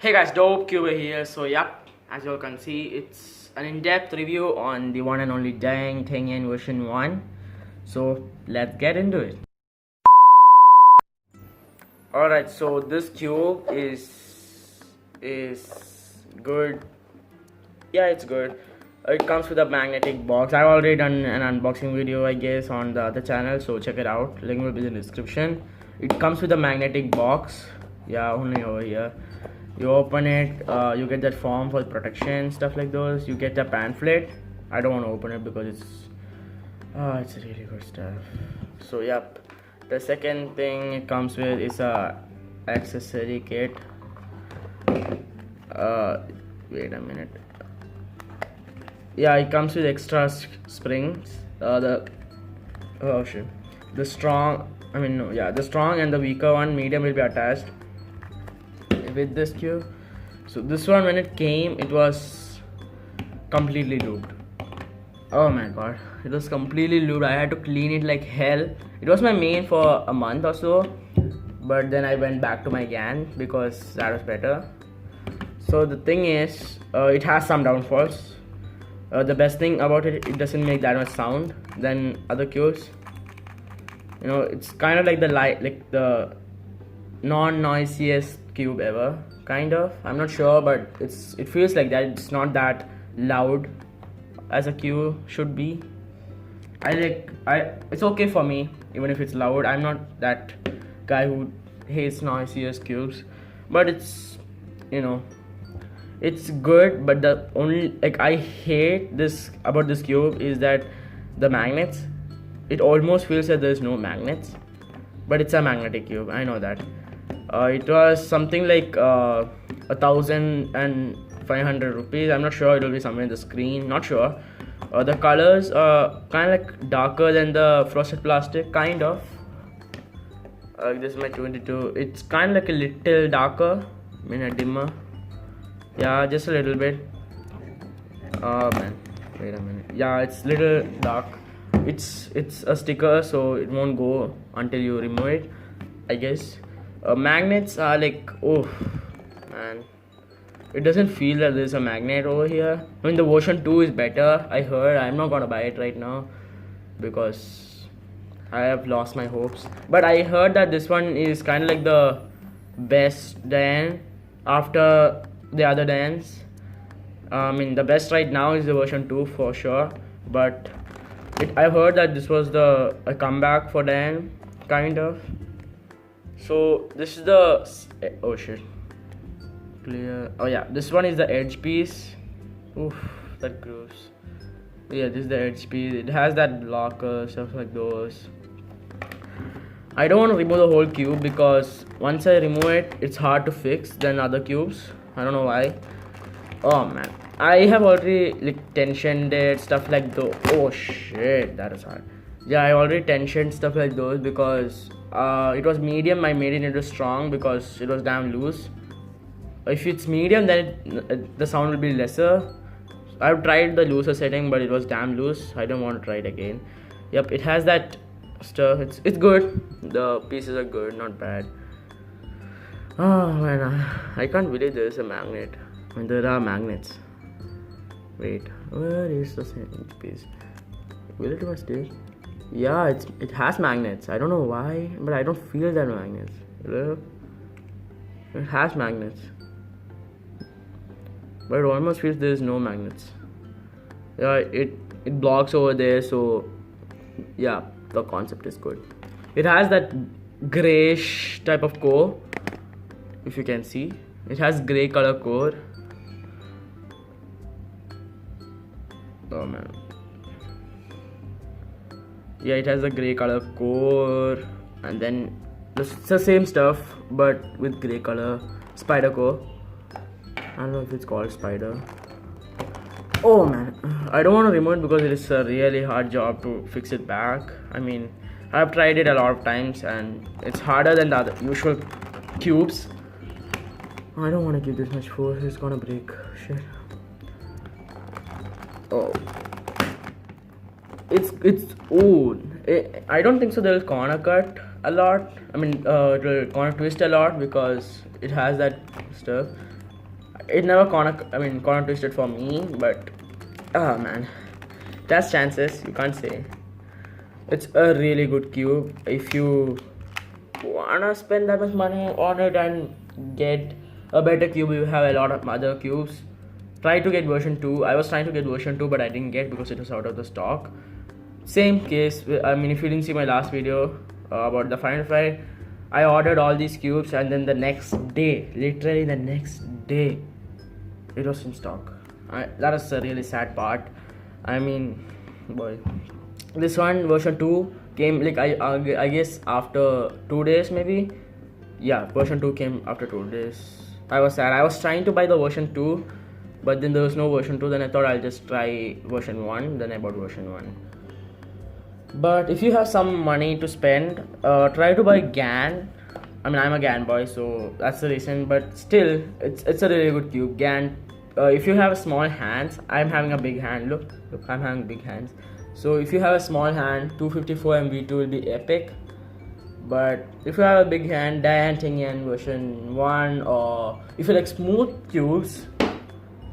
Hey guys, Dope Cube here. So yep, as you all can see, it's an in-depth review on the one and only Dang Tengen version 1. So let's get into it. Alright, so this cube is good. Yeah, it's good. It comes with a magnetic box. I've already done an unboxing video, I guess, on the other channel, so check it out. Link will be in the description. It comes with a magnetic box. Yeah, only over here. You open it, you get that form for protection, stuff like those. You get the pamphlet. I don't want to open it because it's really good stuff. So yep, the second thing it comes with is a accessory kit. Wait a minute. Yeah, it comes with extra springs. The strong and the weaker one, medium, will be attached with this cube. So this one, when it came, it was completely looped. Oh my god, it was completely looped. I had to clean it like hell. It was my main for a month or so, but then I went back to my GAN because that was better. So the thing is, it has some downfalls. The best thing about it, it doesn't make that much sound than other cubes. You know, it's kind of like the non-noisiest cube ever, kind of. I'm not sure, but it feels like that. It's not that loud as a cube should be. It's okay for me even if it's loud. I'm not that guy who hates noisiest cubes, but it's, you know, it's good. But the only I hate this about this cube is that the magnets, it almost feels that there's no magnets, but it's a magnetic cube. I know that. It was something like 1,500 rupees. I'm not sure, it will be somewhere in the screen, not sure. The colors are kind of like darker than the frosted plastic, kind of. This is my 22. It's kind of like a little darker, I mean a dimmer. Yeah, just a little bit. Oh man, wait a minute. Yeah, it's little dark. It's a sticker, so it won't go until you remove it, I guess. Magnets are like, oh man, it doesn't feel that there's a magnet over here. I mean, the version 2 is better, I heard. I'm not gonna buy it right now because I have lost my hopes, but I heard that this one is kind of like the best Dan after the other Dans. I mean, the best right now is the version 2 for sure, but I've heard that this was a comeback for Dan, kind of. So this is the, oh shit, clear. Oh yeah, this one is the edge piece. Oof, that grooves. Yeah, this is the edge piece. It has that blocker, stuff like those. I don't want to remove the whole cube because once I remove it, it's hard to fix than other cubes. I don't know why. Oh man, I have already tensioned it, stuff like those. Oh shit, that is hard. Yeah, I already tensioned stuff like those because it was medium. I made it into strong because it was damn loose. If it's medium, then the sound will be lesser. I've tried the looser setting, but it was damn loose. I don't want to try it again. Yep, it has that stuff. It's good. The pieces are good, not bad. Oh man, I can't believe there's a magnet. I mean, there are magnets. Wait, where is the second piece? Will it ever stay? Yeah, it has magnets. I don't know why, but I don't feel that magnets. Look, it has magnets, but it almost feels there's no magnets. Yeah, it blocks over there. So yeah, the concept is good. It has that grayish type of core. If you can see, it has gray color core. Oh man. Yeah, it has a gray color core, and then it's the same stuff but with gray color spider core. I don't know if it's called spider. Oh man, I don't want to remove it because it is a really hard job to fix it back. I mean, I've tried it a lot of times and it's harder than the other usual cubes. I don't want to give this much force, it's gonna break. Shit. Oh, I don't think so they'll corner cut a lot. I mean, it will corner twist a lot because it has that stuff. It never corner twisted for me, but oh man, there's chances, you can't say. It's a really good cube if you wanna spend that much money on it and get a better cube. You have a lot of other cubes. Try to get version 2. I was trying to get version 2, but I didn't get because it was out of the stock. Same case, I mean, if you didn't see my last video about the Final Fight, I ordered all these cubes and then the next day, literally the next day, it was in stock. That is a really sad part. I mean, boy, this one version 2 came like I guess after 2 days maybe. Yeah, version 2 came after 2 days. I was sad. I was trying to buy the version 2, but then there was no version 2. Then I thought I'll just try version 1. Then I bought version 1. But if you have some money to spend, try to buy GAN. I mean, I'm a GAN boy, so that's the reason. But still, it's a really good cube. GAN. If you have small hands, I'm having a big hand. Look, I'm having big hands. So if you have a small hand, 254 MV2 will be epic. But if you have a big hand, Dian Tingyan version 1, or if you like smooth cubes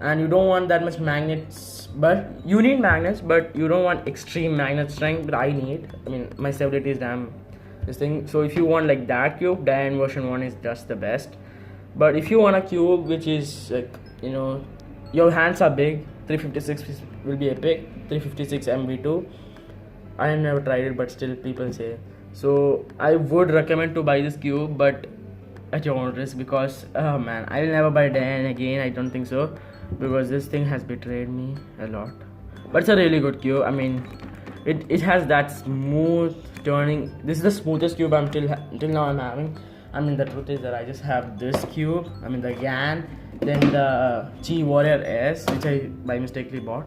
and you don't want that much magnets, but you need magnets, but you don't want extreme magnet strength, but I need. I mean, my stability is damn this thing. So if you want like that cube, Dian version 1 is just the best. But if you want a cube which is like, you know, your hands are big, 356 will be epic. 356 MV2. I have never tried it, but still people say. So I would recommend to buy this cube, but at your own risk, because oh man, I will never buy Dian again. I don't think so, because this thing has betrayed me a lot. But it's a really good cube. I mean, it has that smooth turning. This is the smoothest cube until now I'm having. I mean, the truth is that I just have this cube. I mean, the GAN, then the G Warrior S, which I by mistakenly bought.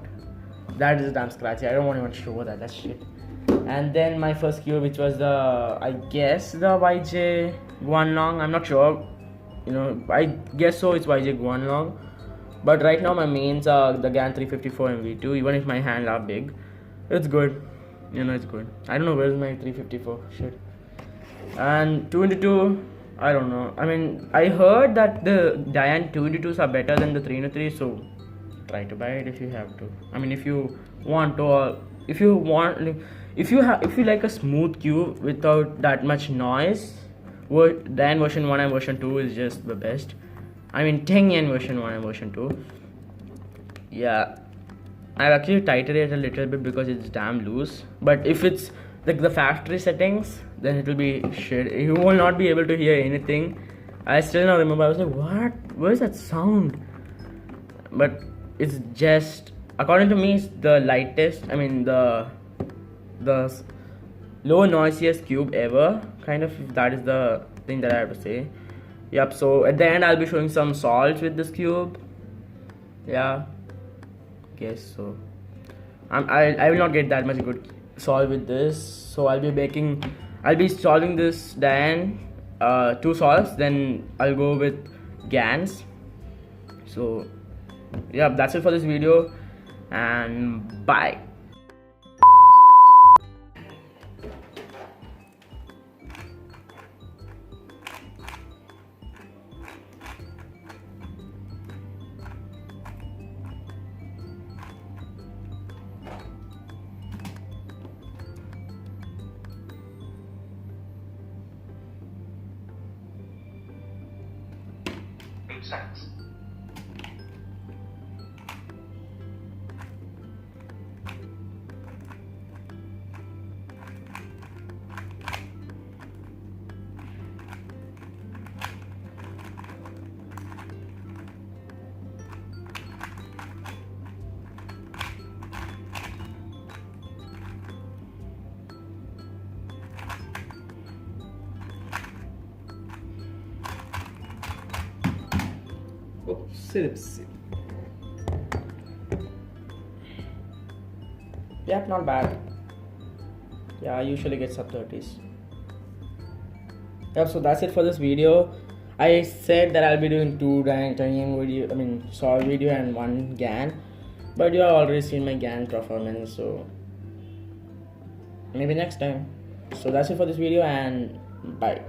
That is damn scratchy. I don't want to even show that shit. And then my first cube, which was the, I guess, the YJ Guanlong. I'm not sure. You know, I guess so. It's YJ Guanlong. But right now my mains are the GAN 354 MV2. Even if my hands are big, it's good. You know, it's good. I don't know where's my 354 shit. And 2x2, I don't know. I mean, I heard that the Dian 2x2s are better than the 3x3, so try to buy it if you have to. I mean, if you want to, or if you want, if you like a smooth cube without that much noise, Dian version 1 and version 2 is just the best. I mean, Tingyan version 1 and version 2. Yeah, I've actually tightened it a little bit because it's damn loose. But if it's like the factory settings, then it will be shit. You will not be able to hear anything. I still not remember. I was like, what? Where's that sound? But it's just, according to me, it's the lightest. I mean, the low noisiest cube ever. Kind of, if that is the thing that I have to say. Yep. So at the end, I'll be showing some salts with this cube. Yeah. Guess so. I will not get that much good salt with this. So I'll be solving this Dian 2 salts. Then I'll go with GANs. So yeah, that's it for this video, and bye. Sense. Oh, sip. Yeah, not bad. Yeah, I usually get sub 30s. Yep, so that's it for this video. I said that I'll be doing 2 Dian video, solve video and 1 GAN. But you have already seen my GAN performance, so maybe next time. So that's it for this video, and bye.